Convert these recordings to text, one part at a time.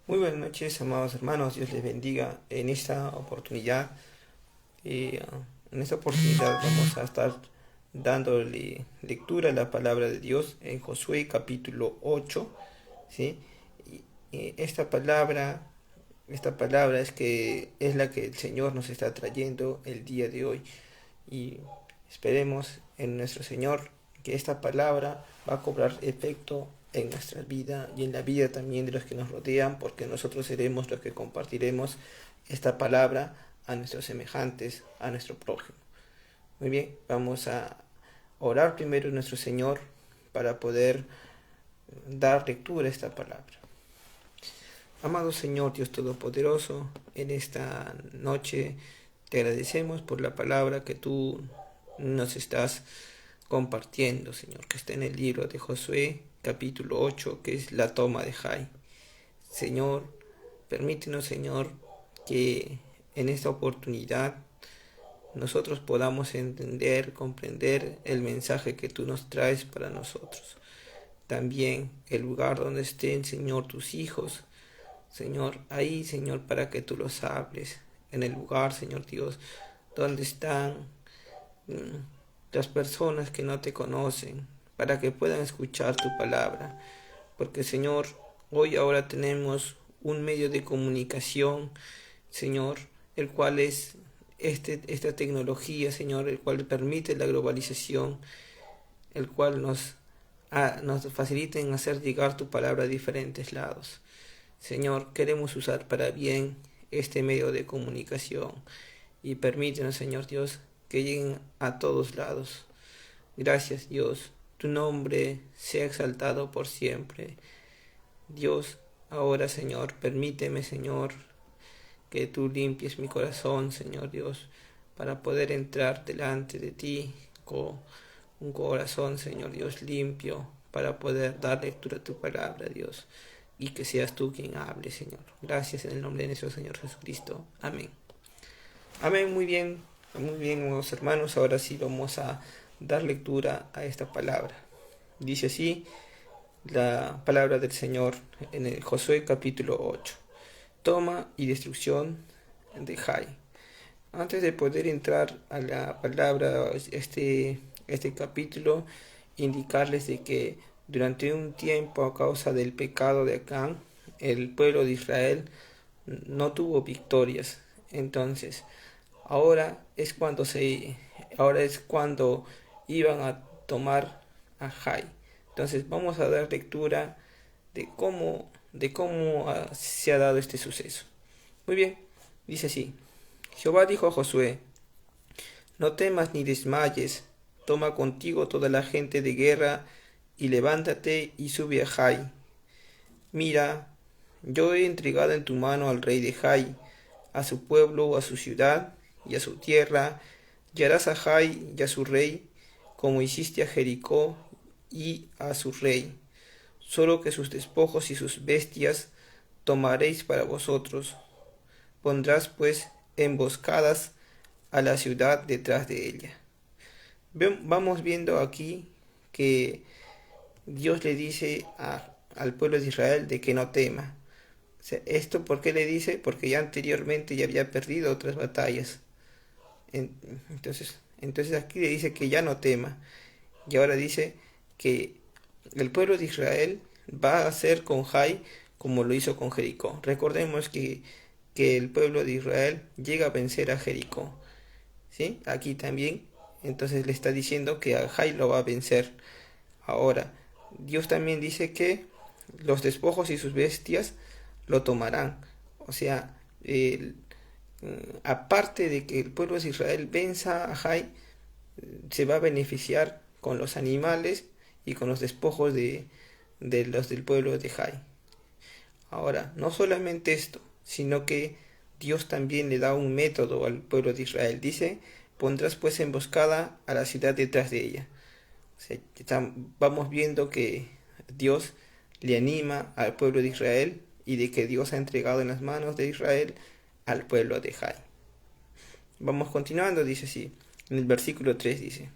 Muy buenas noches, amados hermanos. Dios les bendiga en esta oportunidad. En esta oportunidad vamos a estar dándole lectura a la palabra de Dios en Josué capítulo 8. ¿Sí? Esta palabra es la que el Señor nos está trayendo el día de hoy. Y esperemos en nuestro Señor que esta palabra va a cobrar efecto en nuestra vida y en la vida también de los que nos rodean, porque nosotros seremos los que compartiremos esta palabra a nuestros semejantes, a nuestro prójimo. Muy bien, vamos a orar primero a nuestro Señor para poder dar lectura a esta palabra. Amado Señor Dios Todopoderoso, en esta noche te agradecemos por la palabra que tú nos estás compartiendo, Señor, que está en el libro de Josué, capítulo 8, que es la toma de Jai. Señor, permítenos, Señor, que en esta oportunidad nosotros podamos entender, comprender el mensaje que tú nos traes para nosotros. También el lugar donde estén, Señor, tus hijos, Señor, ahí, Señor, para que tú los hables. En el lugar, Señor Dios, donde están las personas que no te conocen, para que puedan escuchar tu palabra. Porque, Señor, hoy ahora tenemos un medio de comunicación, Señor, el cual es esta tecnología, Señor, el cual permite la globalización, el cual nos facilita en hacer llegar tu palabra a diferentes lados. Señor, queremos usar para bien este medio de comunicación y permítenos, Señor Dios, que lleguen a todos lados. Gracias, Dios. Tu nombre sea exaltado por siempre. Dios, ahora, Señor, permíteme, Señor, que tú limpies mi corazón, Señor Dios, para poder entrar delante de ti con un corazón, Señor Dios, limpio, para poder dar lectura a tu palabra, Dios, y que seas tú quien hable, Señor. Gracias en el nombre de nuestro Señor Jesucristo. Amén. Amén, muy bien, hermanos hermanos. Ahora sí vamos a dar lectura a esta palabra. Dice así la palabra del Señor en el Josué capítulo 8. Toma y destrucción de Jai. Antes de poder entrar a la palabra, este capítulo, indicarles de que durante un tiempo, a causa del pecado de Acán, el pueblo de Israel no tuvo victorias. Entonces, ahora es cuando iban a tomar a Jai. Entonces, vamos a dar lectura de cómo se ha dado este suceso. Muy bien, dice así: Jehová dijo a Josué: no temas ni desmayes, toma contigo toda la gente de guerra y levántate y sube a Jai. Mira, yo he entregado en tu mano al rey de Jai, a su pueblo, a su ciudad y a su tierra, y harás a Jai y a su rey como hiciste a Jericó y a su rey, solo que sus despojos y sus bestias tomaréis para vosotros. Pondrás pues emboscadas a la ciudad detrás de ella. Vamos viendo aquí que Dios le dice al pueblo de Israel de que no tema. O sea, ¿esto por qué le dice? Porque ya anteriormente ya había perdido otras batallas. Entonces aquí le dice que ya no tema. Y ahora dice que el pueblo de Israel va a hacer con Jai como lo hizo con Jericó. Recordemos que el pueblo de Israel llega a vencer a Jericó. ¿Sí? Aquí también. Entonces le está diciendo que a Jai lo va a vencer. Ahora, Dios también dice que los despojos y sus bestias lo tomarán. O sea, aparte de que el pueblo de Israel venza a Jai, se va a beneficiar con los animales y con los despojos de los del pueblo de Jai. Ahora, no solamente esto, sino que Dios también le da un método al pueblo de Israel. Dice: pondrás pues emboscada a la ciudad detrás de ella. O sea, vamos viendo que Dios le anima al pueblo de Israel y de que Dios ha entregado en las manos de Israel al pueblo de Jai. Vamos continuando, dice así, en el versículo 3 dice: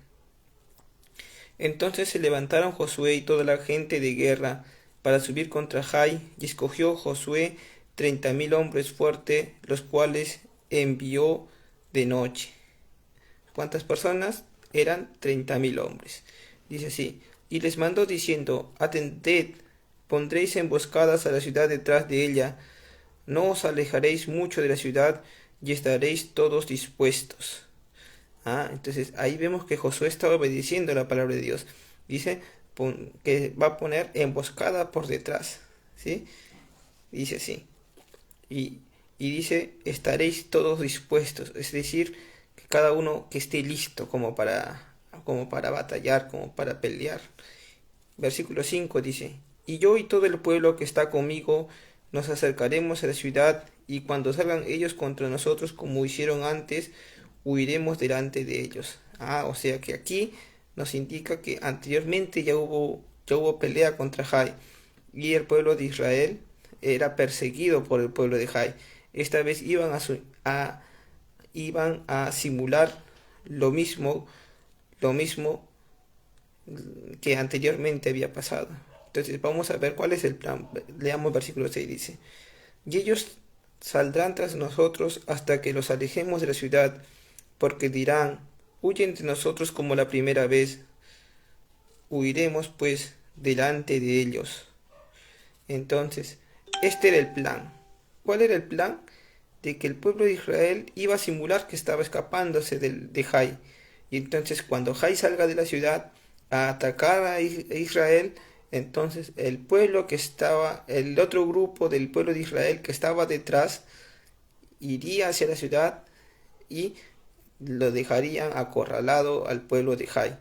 entonces se levantaron Josué y toda la gente de guerra para subir contra Jai, y escogió Josué 30.000 hombres fuertes, los cuales envió de noche. ¿Cuántas personas? Eran 30.000 hombres. Dice así, y les mandó diciendo, atended, pondréis emboscadas a la ciudad detrás de ella, no os alejaréis mucho de la ciudad y estaréis todos dispuestos. Entonces ahí vemos que Josué está obedeciendo la palabra de Dios. Dice que va a poner emboscada por detrás, ¿sí? Dice así. Y, y dice, estaréis todos dispuestos, es decir, que cada uno que esté listo como para batallar, como para pelear. Versículo 5 dice, y yo y todo el pueblo que está conmigo nos acercaremos a la ciudad, y cuando salgan ellos contra nosotros como hicieron antes, huiremos delante de ellos. O sea que aquí nos indica que anteriormente ya hubo pelea contra Jai, y el pueblo de Israel era perseguido por el pueblo de Jai. Esta vez iban a simular lo mismo que anteriormente había pasado. Entonces vamos a ver cuál es el plan. Leamos versículo 6, dice, y ellos saldrán tras nosotros hasta que los alejemos de la ciudad, porque dirán, huyen de nosotros como la primera vez, huiremos pues delante de ellos. Entonces, este era el plan. ¿Cuál era el plan? De que el pueblo de Israel iba a simular que estaba escapándose de Jai. Y entonces cuando Jai salga de la ciudad a atacar a Israel, entonces el otro grupo del pueblo de Israel que estaba detrás, iría hacia la ciudad y lo dejarían acorralado al pueblo de Jai.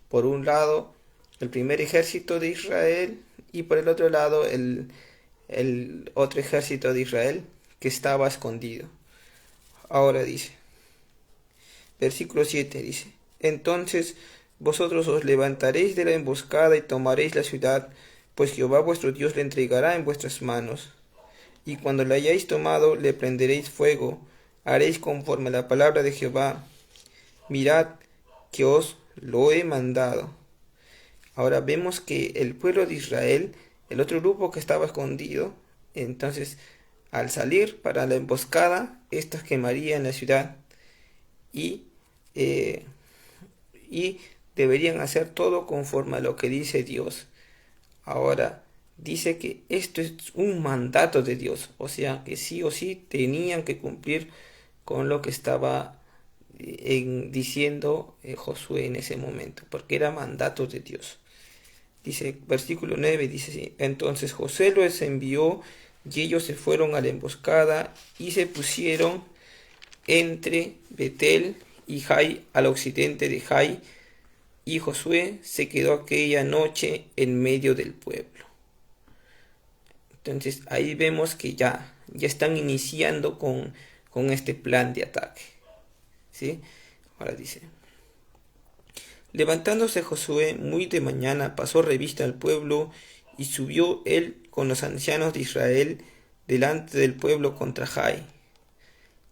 Por un lado, el primer ejército de Israel, y por el otro lado, el otro ejército de Israel que estaba escondido. Ahora dice, versículo 7 dice, entonces vosotros os levantaréis de la emboscada y tomaréis la ciudad, pues Jehová vuestro Dios la entregará en vuestras manos. Y cuando la hayáis tomado, le prenderéis fuego, haréis conforme a la palabra de Jehová. Mirad que os lo he mandado. Ahora vemos que el pueblo de Israel, el otro grupo que estaba escondido, entonces al salir para la emboscada, estos quemarían la ciudad y deberían hacer todo conforme a lo que dice Dios. Ahora, dice que esto es un mandato de Dios, o sea que sí o sí tenían que cumplir con lo que estaba diciendo Josué en ese momento, porque era mandato de Dios. Dice, versículo 9, dice así, entonces Josué los envió y ellos se fueron a la emboscada y se pusieron entre Betel y Jai, al occidente de Jai, y Josué se quedó aquella noche en medio del pueblo. Entonces ahí vemos que ya están iniciando con este plan de ataque, ¿sí? Ahora dice, levantándose Josué muy de mañana, pasó revista al pueblo, y subió él con los ancianos de Israel delante del pueblo contra Jai.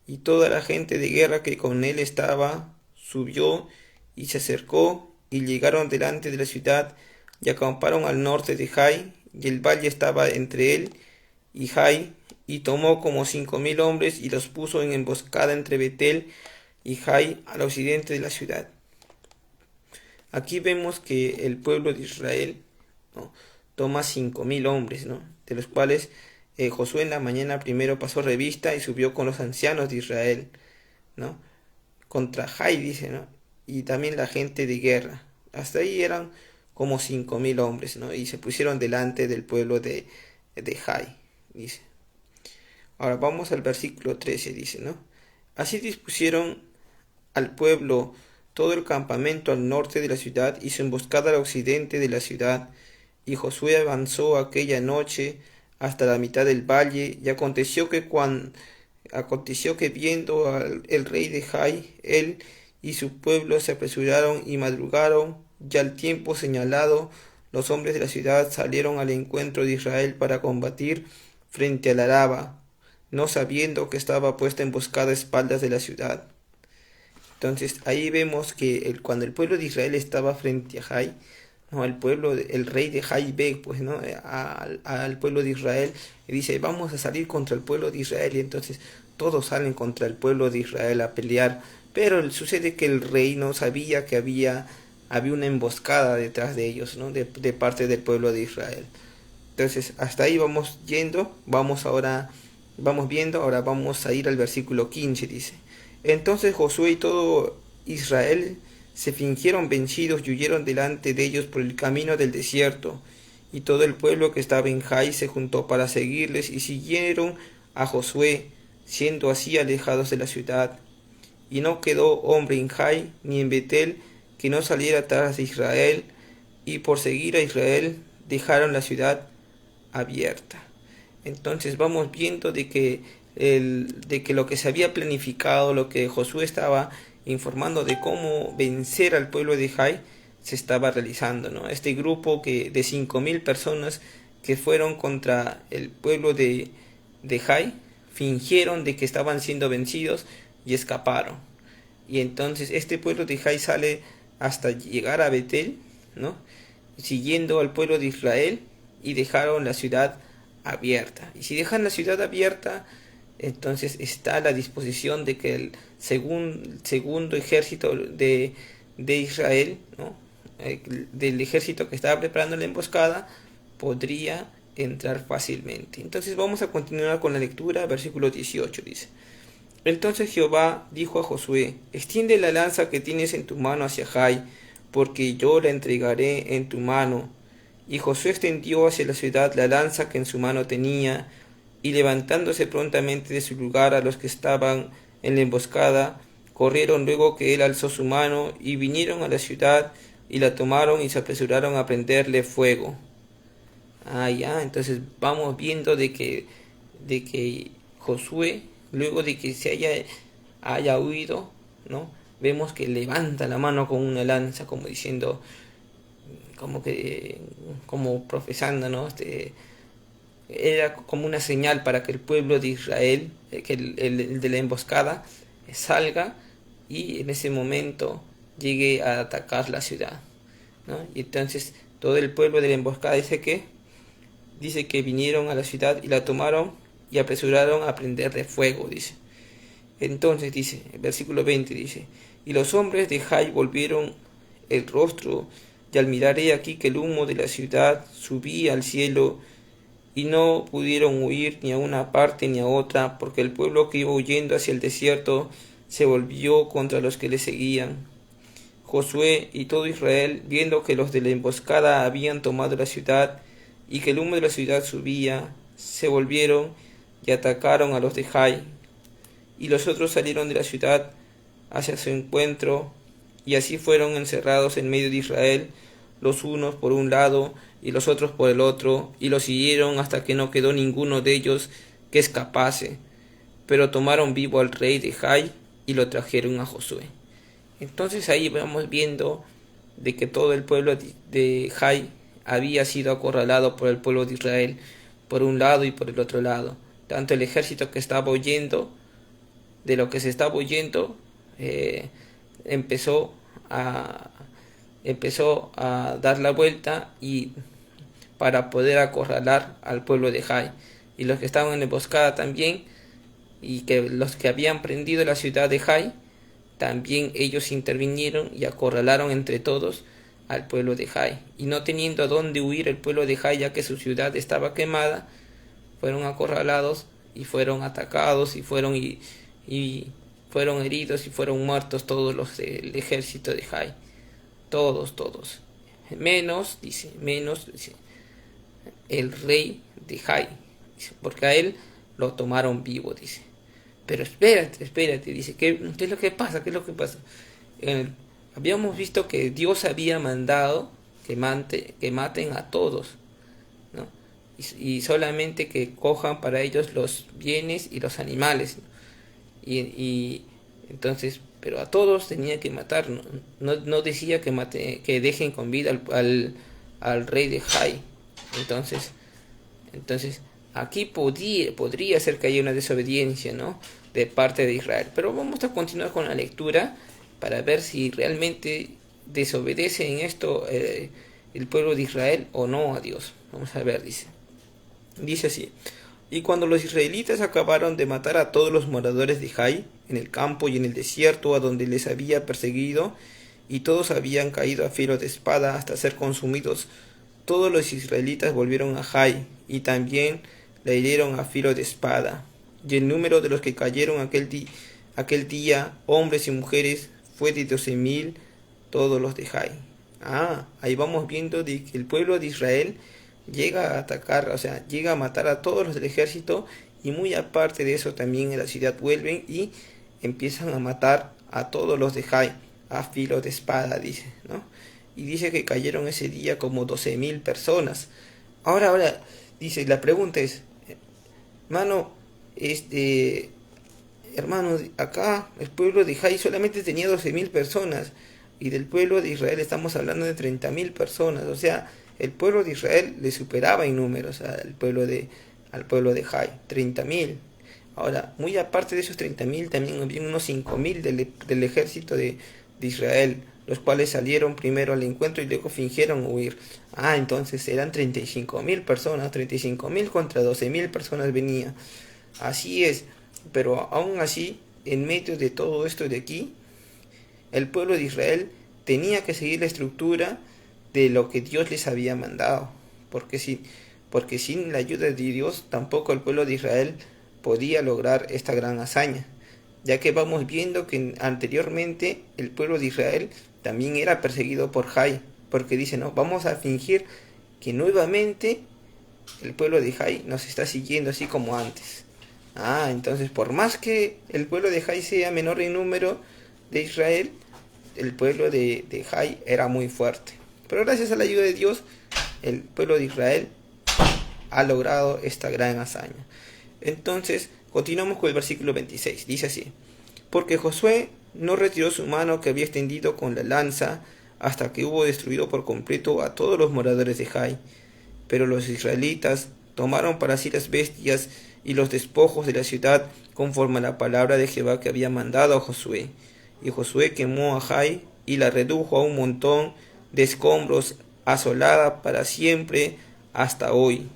Y toda la gente de guerra que con él estaba subió y se acercó, y llegaron delante de la ciudad y acamparon al norte de Jai, y el valle estaba entre él y Jai, y tomó como 5.000 hombres y los puso en emboscada entre Betel y Jai al occidente de la ciudad. Aquí vemos que el pueblo de Israel, ¿no?, toma 5.000 hombres, ¿no?, de los cuales Josué en la mañana primero pasó revista y subió con los ancianos de Israel, ¿no?, contra Jai, dice, ¿no?, y también la gente de guerra. Hasta ahí eran como 5.000 hombres, ¿no?, y se pusieron delante del pueblo de Jai, dice. Ahora vamos al versículo 13, dice, ¿no? Así dispusieron al pueblo todo el campamento al norte de la ciudad y su emboscada al occidente de la ciudad. Y Josué avanzó aquella noche hasta la mitad del valle, y aconteció que viendo el rey de Jai, él y su pueblo se apresuraron y madrugaron, y al tiempo señalado los hombres de la ciudad salieron al encuentro de Israel para combatir frente al Araba, no sabiendo que estaba puesta emboscada a espaldas de la ciudad. Entonces ahí vemos que cuando el pueblo de Israel estaba frente a Jai, ¿no? El pueblo, el rey de Jaibek, pues, ¿no? Al pueblo de Israel, y dice, vamos a salir contra el pueblo de Israel, y entonces todos salen contra el pueblo de Israel a pelear, pero sucede que el rey no sabía que había una emboscada detrás de ellos, ¿no? De parte del pueblo de Israel. Entonces, hasta ahí vamos yendo, vamos viendo, ahora vamos a ir al versículo 15, dice. Entonces Josué y todo Israel se fingieron vencidos y huyeron delante de ellos por el camino del desierto. Y todo el pueblo que estaba en Jai se juntó para seguirles y siguieron a Josué, siendo así alejados de la ciudad. Y no quedó hombre en Jai ni en Betel que no saliera tras de Israel, y por seguir a Israel dejaron la ciudad abierta. Entonces vamos viendo de que lo que se había planificado, lo que Josué estaba informando de cómo vencer al pueblo de Jai, se estaba realizando, ¿no? Este grupo de 5.000 personas que fueron contra el pueblo de Jai, fingieron de que estaban siendo vencidos y escaparon. Y entonces este pueblo de Jai sale hasta llegar a Betel, ¿no? Siguiendo al pueblo de Israel, y dejaron la ciudad abierta. Y si dejan la ciudad abierta, entonces está a la disposición de que el segundo ejército de Israel, ¿no? Del ejército que estaba preparando la emboscada, podría entrar fácilmente. Entonces vamos a continuar con la lectura. Versículo 18 dice: Entonces Jehová dijo a Josué: extiende la lanza que tienes en tu mano hacia Jai, porque yo la entregaré en tu mano. Y Josué extendió hacia la ciudad la lanza que en su mano tenía, y levantándose prontamente de su lugar a los que estaban en la emboscada, corrieron luego que él alzó su mano, y vinieron a la ciudad, y la tomaron, y se apresuraron a prenderle fuego. Entonces vamos viendo de que Josué, luego de que haya huido, ¿no? Vemos que levanta la mano con una lanza, como diciendo, como profesando, ¿no? Era como una señal para que el pueblo de Israel, que el de la emboscada, salga y en ese momento llegue a atacar la ciudad, ¿no? Y entonces todo el pueblo de la emboscada dice que vinieron a la ciudad y la tomaron y apresuraron a prenderle fuego, dice. Entonces dice, el versículo 20 dice: y los hombres de Jai volvieron el rostro, y al mirar he aquí que el humo de la ciudad subía al cielo, y no pudieron huir ni a una parte ni a otra, porque el pueblo que iba huyendo hacia el desierto se volvió contra los que le seguían. Josué y todo Israel, viendo que los de la emboscada habían tomado la ciudad, y que el humo de la ciudad subía, se volvieron y atacaron a los de Jai. Y los otros salieron de la ciudad hacia su encuentro, y así fueron encerrados en medio de Israel, los unos por un lado y los otros por el otro, y los siguieron hasta que no quedó ninguno de ellos que escapase. Pero tomaron vivo al rey de Jai y lo trajeron a Josué. Entonces ahí vamos viendo de que todo el pueblo de Jai había sido acorralado por el pueblo de Israel, por un lado y por el otro lado. Tanto el ejército que estaba huyendo, de lo que se estaba huyendo, empezó a dar la vuelta y para poder acorralar al pueblo de Jai. Y los que estaban en emboscada también, y que los que habían prendido la ciudad de Jai, también ellos intervinieron y acorralaron entre todos al pueblo de Jai. Y no teniendo a dónde huir el pueblo de Jai, ya que su ciudad estaba quemada, fueron acorralados y fueron atacados y fueron heridos y fueron muertos todos los del ejército de Jai. Todos. Menos el rey de Jai, porque a él lo tomaron vivo, dice. Pero espérate, dice, ¿qué es lo que pasa? Habíamos visto que Dios había mandado que maten a todos, ¿no? Y solamente que cojan para ellos los bienes y los animales, ¿no? Y entonces, pero a todos tenía que matar, no decía que dejen con vida al rey de Jai. Entonces aquí podría ser que haya una desobediencia, ¿no?, de parte de Israel. Pero vamos a continuar con la lectura para ver si realmente desobedece en esto el pueblo de Israel o no a Dios. Vamos a ver, dice así: y cuando los israelitas acabaron de matar a todos los moradores de Jai, en el campo y en el desierto a donde les había perseguido, y todos habían caído a filo de espada hasta ser consumidos, todos los israelitas volvieron a Jai, y también la hirieron a filo de espada. Y el número de los que cayeron aquel día, hombres y mujeres, fue de 12,000, todos los de Jai. Ahí vamos viendo de que el pueblo de Israel llega a atacar, o sea, llega a matar a todos los del ejército, y muy aparte de eso también en la ciudad vuelven y empiezan a matar a todos los de Jai a filo de espada, dice, ¿no? Y dice que cayeron ese día como 12,000 personas. Ahora, dice, la pregunta es, hermano, acá el pueblo de Jai solamente tenía 12,000 personas, y del pueblo de Israel estamos hablando de 30,000 personas, o sea, el pueblo de Israel le superaba en números al pueblo de Jai, 30,000. Ahora, muy aparte de esos 30,000, también había unos 5,000 del ejército de Israel, los cuales salieron primero al encuentro y luego fingieron huir. Entonces eran 35,000 personas, 35,000 contra 12,000 personas venía. Así es, pero aún así, en medio de todo esto de aquí, el pueblo de Israel tenía que seguir la estructura de lo que Dios les había mandado, porque sin la ayuda de Dios tampoco el pueblo de Israel podía lograr esta gran hazaña, ya que vamos viendo que anteriormente el pueblo de Israel también era perseguido por Jai, porque dice, no, vamos a fingir que nuevamente el pueblo de Jai nos está siguiendo así como antes. Entonces, por más que el pueblo de Jai sea menor en número de Israel, el pueblo de Jai era muy fuerte. Pero gracias a la ayuda de Dios, el pueblo de Israel ha logrado esta gran hazaña. Entonces, continuamos con el versículo 26. Dice así: porque Josué no retiró su mano que había extendido con la lanza hasta que hubo destruido por completo a todos los moradores de Jai. Pero los israelitas tomaron para sí las bestias y los despojos de la ciudad conforme a la palabra de Jehová que había mandado a Josué. Y Josué quemó a Jai y la redujo a un montón de escombros, asolada para siempre hasta hoy.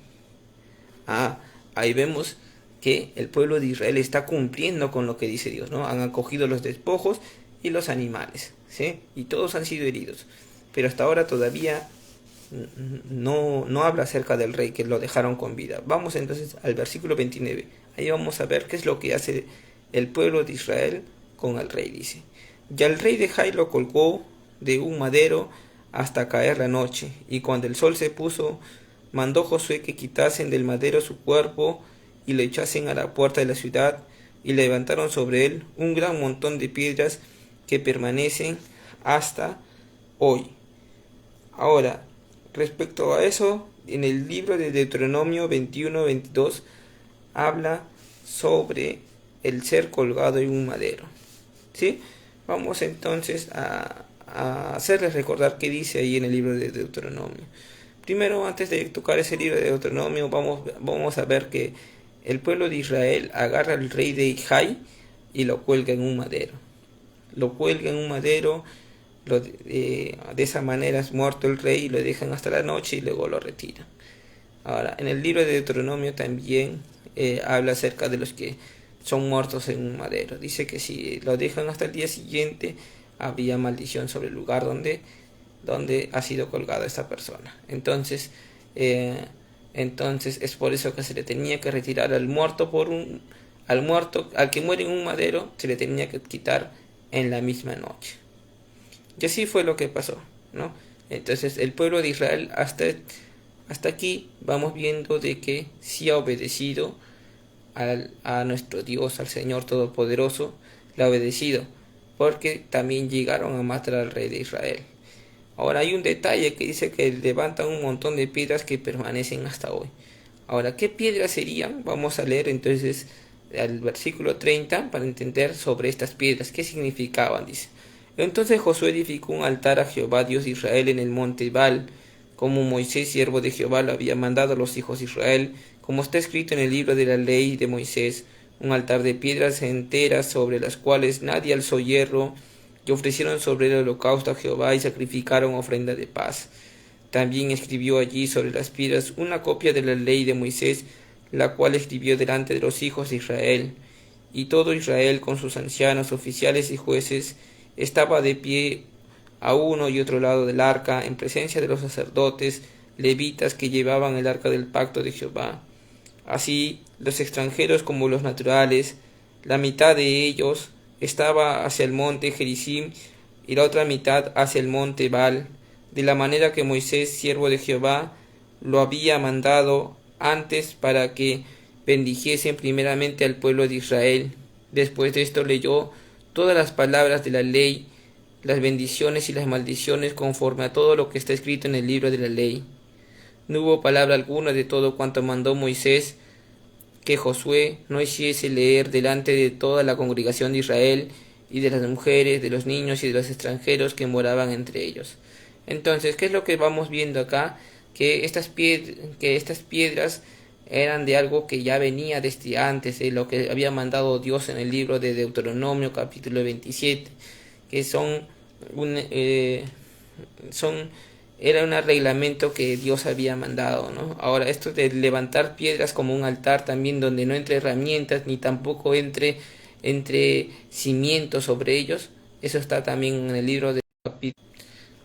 Ahí vemos que el pueblo de Israel está cumpliendo con lo que dice Dios, ¿no? Han acogido los despojos y los animales, ¿sí? Y todos han sido heridos. Pero hasta ahora todavía no habla acerca del rey, que lo dejaron con vida. Vamos entonces al versículo 29. Ahí vamos a ver qué es lo que hace el pueblo de Israel con el rey, dice. Ya el rey de Jai lo colgó de un madero hasta caer la noche, y cuando el sol se puso, mandó Josué que quitasen del madero su cuerpo y lo echasen a la puerta de la ciudad, y levantaron sobre él un gran montón de piedras que permanecen hasta hoy. Ahora, respecto a eso, en el libro de Deuteronomio 21-22 habla sobre el ser colgado en un madero, ¿sí? Vamos entonces a hacerles recordar qué dice ahí en el libro de Deuteronomio. Primero, antes de tocar ese libro de Deuteronomio, vamos a ver que el pueblo de Israel agarra al rey de Jai y lo cuelga en un madero. Lo cuelga en un madero, de esa manera es muerto el rey, y lo dejan hasta la noche y luego lo retiran. Ahora, en el libro de Deuteronomio también habla acerca de los que son muertos en un madero. Dice que si lo dejan hasta el día siguiente, había maldición sobre el lugar donde ha sido colgada esta persona. Entonces es por eso que se le tenía que retirar al que muere en un madero, se le tenía que quitar en la misma noche. Y así fue lo que pasó, ¿no? Entonces el pueblo de Israel hasta aquí vamos viendo de que sí ha obedecido a nuestro Dios, al Señor Todopoderoso, le ha obedecido, porque también llegaron a matar al rey de Israel. Ahora hay un detalle que dice que levantan un montón de piedras que permanecen hasta hoy. Ahora, ¿qué piedras serían? Vamos a leer entonces al versículo 30 para entender sobre estas piedras, qué significaban, dice. Entonces Josué edificó un altar a Jehová Dios de Israel en el monte Ebal, como Moisés, siervo de Jehová, lo había mandado a los hijos de Israel, como está escrito en el libro de la ley de Moisés, un altar de piedras enteras sobre las cuales nadie alzó hierro, y ofrecieron sobre el holocausto a Jehová y sacrificaron ofrenda de paz. También escribió allí sobre las piedras una copia de la ley de Moisés, la cual escribió delante de los hijos de Israel. Y todo Israel, con sus ancianos, oficiales y jueces, estaba de pie a uno y otro lado del arca, en presencia de los sacerdotes levitas que llevaban el arca del pacto de Jehová. Así, los extranjeros como los naturales, la mitad de ellos estaba hacia el monte Gerizim y la otra mitad hacia el monte Baal, de la manera que Moisés, siervo de Jehová, lo había mandado antes para que bendijesen primeramente al pueblo de Israel. Después de esto leyó todas las palabras de la ley, las bendiciones y las maldiciones conforme a todo lo que está escrito en el libro de la ley. No hubo palabra alguna de todo cuanto mandó Moisés que Josué no hiciese leer delante de toda la congregación de Israel y de las mujeres, de los niños y de los extranjeros que moraban entre ellos. Entonces, ¿qué es lo que vamos viendo acá? Que estas piedras eran de algo que ya venía desde antes, de lo que había mandado Dios en el libro de Deuteronomio capítulo 27, que era un reglamento que Dios había mandado, ¿no? Ahora, esto de levantar piedras como un altar también donde no entre herramientas ni tampoco entre cimientos sobre ellos, eso está también en el libro de capítulo,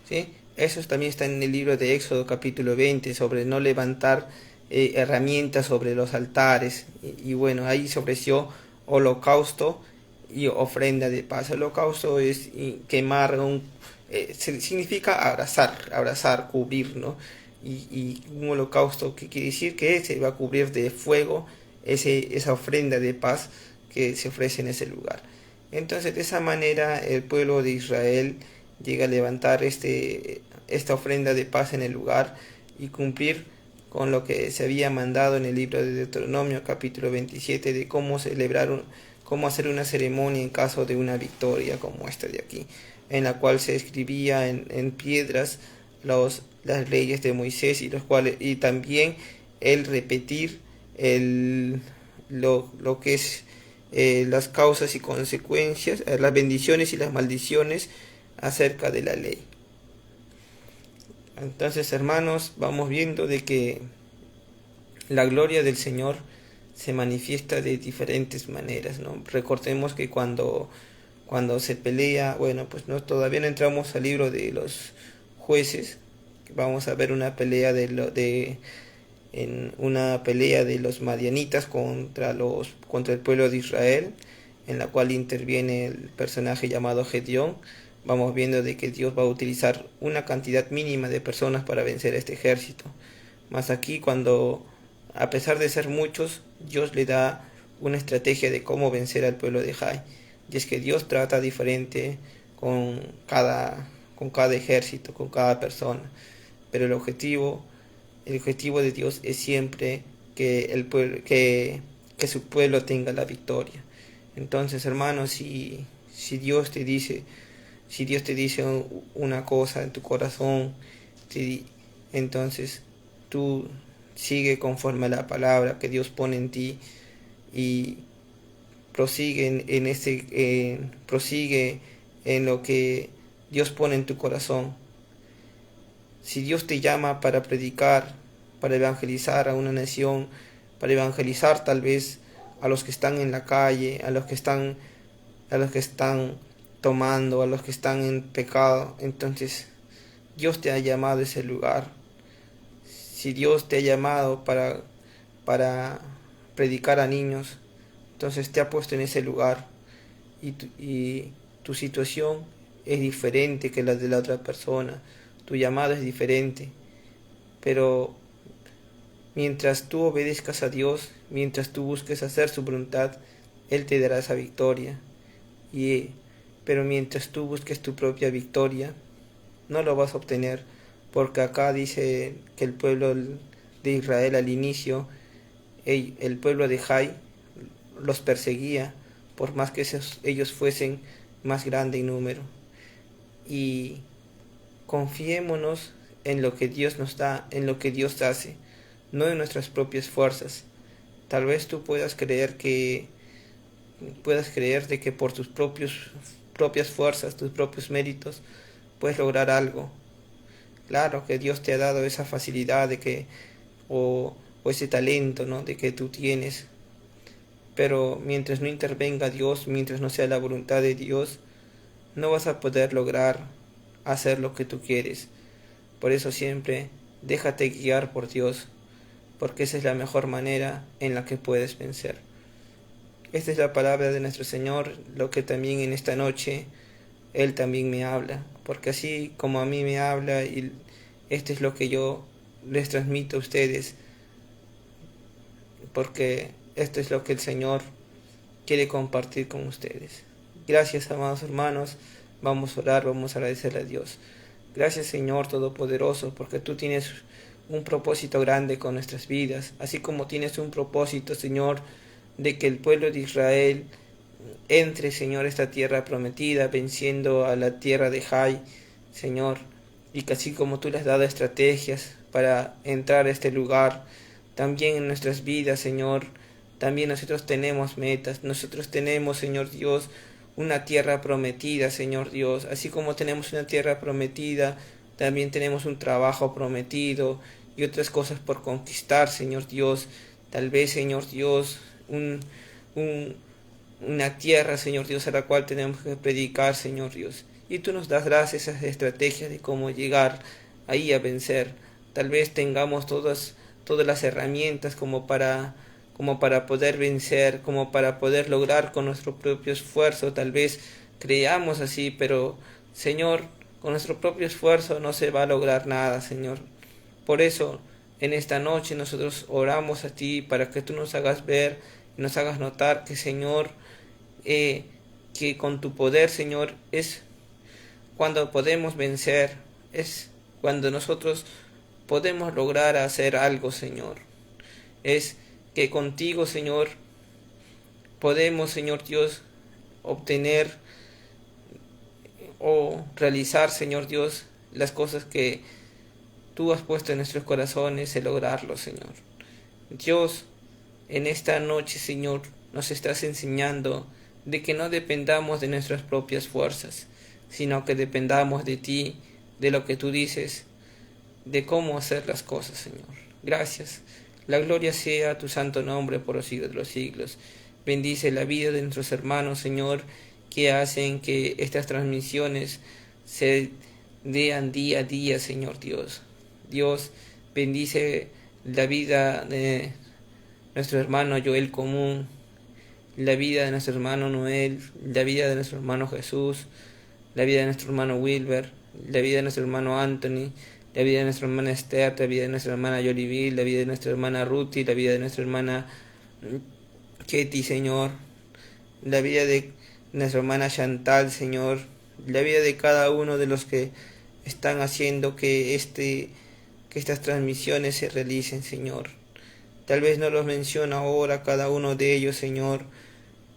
¿sí? Eso también está en el libro de Éxodo capítulo 20, sobre no levantar herramientas sobre los altares. Y bueno, ahí se ofreció holocausto y ofrenda de paz. Holocausto es quemar significa abrazar, cubrir, ¿no? Y un holocausto, que quiere decir que se va a cubrir de fuego esa ofrenda de paz que se ofrece en ese lugar. Entonces, de esa manera, el pueblo de Israel llega a levantar esta ofrenda de paz en el lugar y cumplir con lo que se había mandado en el libro de Deuteronomio capítulo 27 de cómo hacer una ceremonia en caso de una victoria como esta de aquí, en la cual se escribía en piedras las leyes de Moisés y también el repetir lo que es las causas y consecuencias, las bendiciones y las maldiciones acerca de la ley. Entonces, hermanos, vamos viendo de que la gloria del Señor se manifiesta de diferentes maneras, ¿no? Recordemos que cuando se pelea, bueno, pues todavía no entramos al libro de los jueces, vamos a ver una pelea una pelea de los madianitas contra el pueblo de Israel, en la cual interviene el personaje llamado Gedeón. Vamos viendo de que Dios va a utilizar una cantidad mínima de personas para vencer a este ejército. Más aquí, a pesar de ser muchos, Dios le da una estrategia de cómo vencer al pueblo de Jai. Y es que Dios trata diferente con cada ejército, con cada persona. Pero el objetivo de Dios es siempre que su pueblo tenga la victoria. Entonces, hermanos, si Dios te dice una cosa en tu corazón, entonces tú sigue conforme a la palabra que Dios pone en ti y prosigue prosigue en lo que Dios pone en tu corazón. Si Dios te llama para predicar, para evangelizar a una nación, para evangelizar tal vez a los que están en la calle, a los que están tomando, a los que están en pecado, entonces Dios te ha llamado a ese lugar. Si Dios te ha llamado para predicar a niños, entonces te ha puesto en ese lugar y tu situación es diferente que la de la otra persona, tu llamado es diferente, pero mientras tú obedezcas a Dios, mientras tú busques hacer su voluntad, Él te dará esa victoria. Pero mientras tú busques tu propia victoria, no lo vas a obtener, porque acá dice que el pueblo de Israel al inicio, el pueblo de Jai, los perseguía, por más que ellos fuesen más grandes en número. Y confiémonos en lo que Dios nos da, en lo que Dios hace, no en nuestras propias fuerzas. Tal vez tú puedas creer de que por tus propias fuerzas, tus propios méritos, puedes lograr algo. Claro que Dios te ha dado esa facilidad de que, o ese talento, ¿no? De que tú tienes. Pero mientras no intervenga Dios, mientras no sea la voluntad de Dios, no vas a poder lograr hacer lo que tú quieres. Por eso siempre déjate guiar por Dios, porque esa es la mejor manera en la que puedes vencer. Esta es la palabra de nuestro Señor, lo que también en esta noche Él también me habla, porque así como a mí me habla, y esto es lo que yo les transmito a ustedes, porque esto es lo que el Señor quiere compartir con ustedes. Gracias, amados hermanos, vamos a orar, vamos a agradecerle a Dios. Gracias, Señor Todopoderoso, porque tú tienes un propósito grande con nuestras vidas, así como tienes un propósito, Señor, de que el pueblo de Israel entre, Señor, a esta tierra prometida, venciendo a la tierra de Jai, Señor, y que así como tú les has dado estrategias para entrar a este lugar, también en nuestras vidas, Señor, también nosotros tenemos metas, nosotros tenemos, Señor Dios, una tierra prometida, Señor Dios, así como tenemos una tierra prometida, también tenemos un trabajo prometido y otras cosas por conquistar, Señor Dios, tal vez, Señor Dios, una tierra, Señor Dios, a la cual tenemos que predicar, Señor Dios. Y tú nos darás esas estrategias de cómo llegar ahí a vencer. Tal vez tengamos todas las herramientas como para poder vencer, como para poder lograr con nuestro propio esfuerzo. Tal vez creamos así, pero Señor, con nuestro propio esfuerzo no se va a lograr nada, Señor. Por eso, en esta noche nosotros oramos a ti para que tú nos hagas ver y nos hagas notar que, Señor, que con tu poder, Señor, es cuando podemos vencer, es cuando nosotros podemos lograr hacer algo, Señor. Es que contigo, Señor, podemos, Señor Dios, obtener o realizar, Señor Dios, las cosas que tú has puesto en nuestros corazones y lograrlo, Señor. Dios, en esta noche, Señor, nos estás enseñando de que no dependamos de nuestras propias fuerzas, sino que dependamos de ti, de lo que tú dices, de cómo hacer las cosas, Señor. Gracias. La gloria sea a tu santo nombre por los siglos de los siglos. Bendice la vida de nuestros hermanos, Señor, que hacen que estas transmisiones se den día a día, Señor Dios. Dios, bendice la vida de nuestro hermano Joel Común, la vida de nuestro hermano Noel, la vida de nuestro hermano Jesús, la vida de nuestro hermano Wilber, la vida de nuestro hermano Anthony, la vida de nuestra hermana Esther, la vida de nuestra hermana Yoliville, la vida de nuestra hermana Ruthie, la vida de nuestra hermana Ketty, Señor, la vida de nuestra hermana Chantal, Señor, la vida de cada uno de los que están haciendo que estas transmisiones se realicen, Señor. Tal vez no los menciono ahora cada uno de ellos, Señor,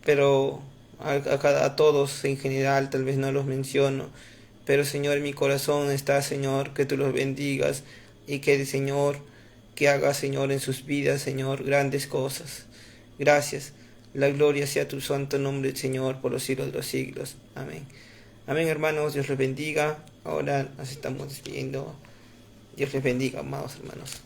pero a todos en general tal vez no los menciono. Pero, Señor, en mi corazón está, Señor, que tú los bendigas y que, Señor, que haga, Señor, en sus vidas, Señor, grandes cosas. Gracias. La gloria sea tu santo nombre, Señor, por los siglos de los siglos. Amén. Amén, hermanos. Dios les bendiga. Ahora nos estamos despidiendo. Dios les bendiga, amados hermanos.